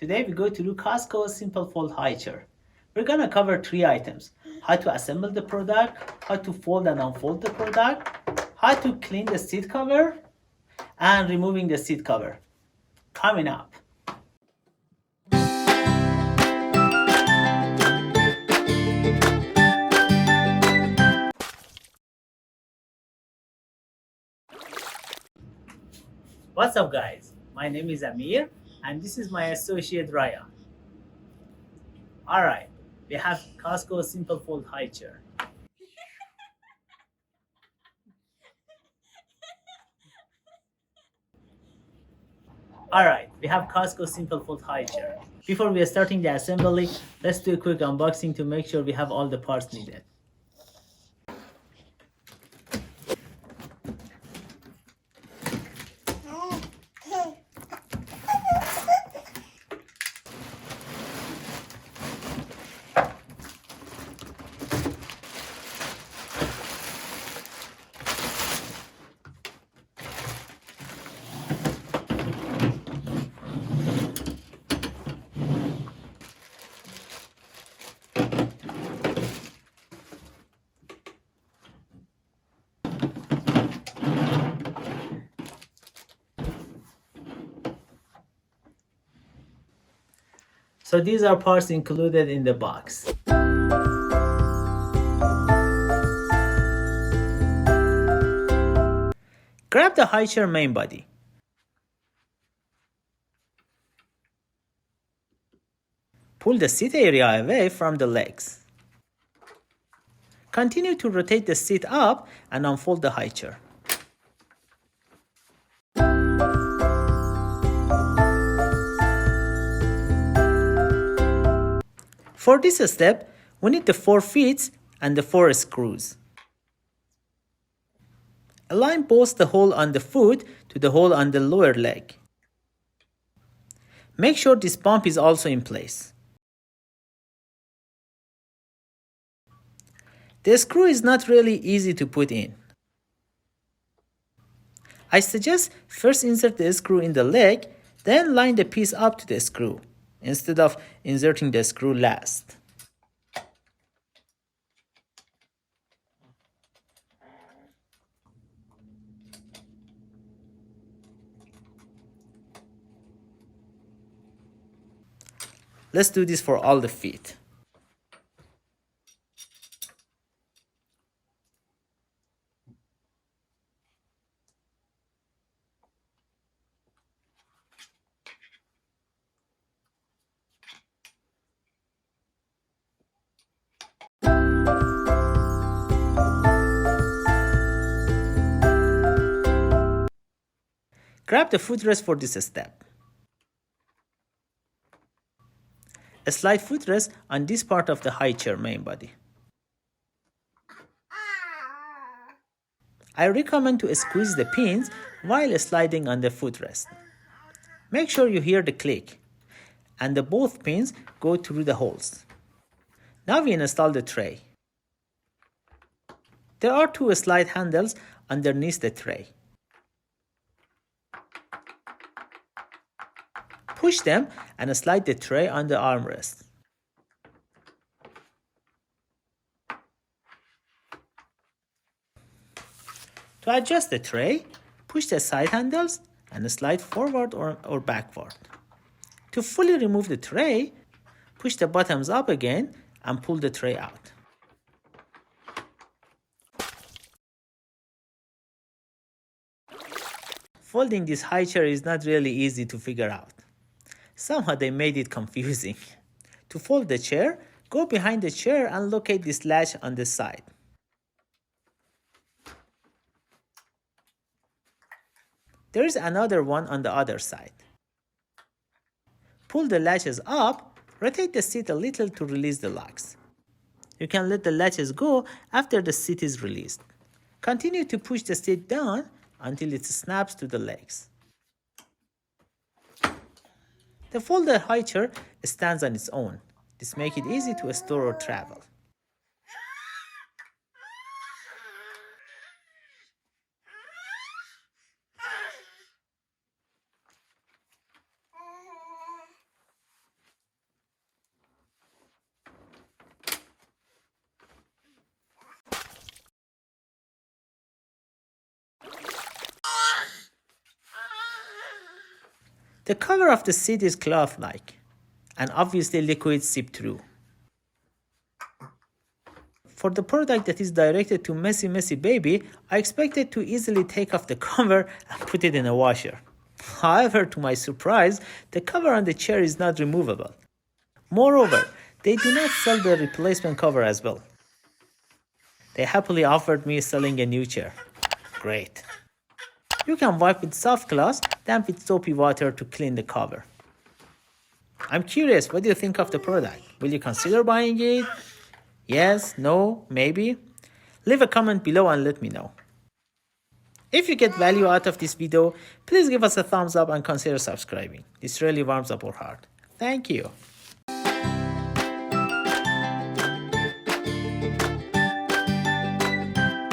Today we go to do Cosco Simple Fold High Chair. We're gonna cover 3 items: how to assemble the product, how to fold and unfold the product, how to clean the seat cover, and removing the seat cover. Coming up. What's up, guys? My name is Amir, and this is my associate Raya. Alright, we have Cosco Simple Fold High Chair. Alright, we have Cosco Simple Fold High Chair. Before we are starting the assembly, let's do a quick unboxing to make sure we have all the parts needed. So these are parts included in the box. Grab the high chair main body. Pull the seat area away from the legs. Continue to rotate the seat up and unfold the high chair. For this step, we need the 4 feet and the 4 screws. Align both the hole on the foot to the hole on the lower leg. Make sure this bump is also in place. The screw is not really easy to put in. I suggest first insert the screw in the leg, then line the piece up to the screw, instead of inserting the screw last. Let's do this for all the feet. Grab the footrest for this step. Slide footrest on this part of the high chair main body. I recommend to squeeze the pins while sliding on the footrest. Make sure you hear the click and the both pins go through the holes. Now we install the tray. There are 2 slide handles underneath the tray. Push them and slide the tray on the armrest. To adjust the tray, push the side handles and slide forward or backward. To fully remove the tray, push the bottoms up again and pull the tray out. Folding this high chair is not really easy to figure out. Somehow they made it confusing. To fold the chair, go behind the chair and locate this latch on the side. There is another one on the other side. Pull the latches up, rotate the seat a little to release the locks. You can let the latches go after the seat is released. Continue to push the seat down until it snaps to the legs. The folded high chair stands on its own. This makes it easy to store or travel. The cover of the seat is cloth-like, and obviously liquid seep through. For the product that is directed to messy baby, I expected to easily take off the cover and put it in a washer. However, to my surprise, the cover on the chair is not removable. Moreover, they do not sell the replacement cover as well. They happily offered me selling a new chair. Great. You can wipe with soft cloth, damp with soapy water to clean the cover. I'm curious, what do you think of the product? Will you consider buying it? Yes, no, maybe? Leave a comment below and let me know. If you get value out of this video, please give us a thumbs up and consider subscribing. This really warms up our heart. Thank you.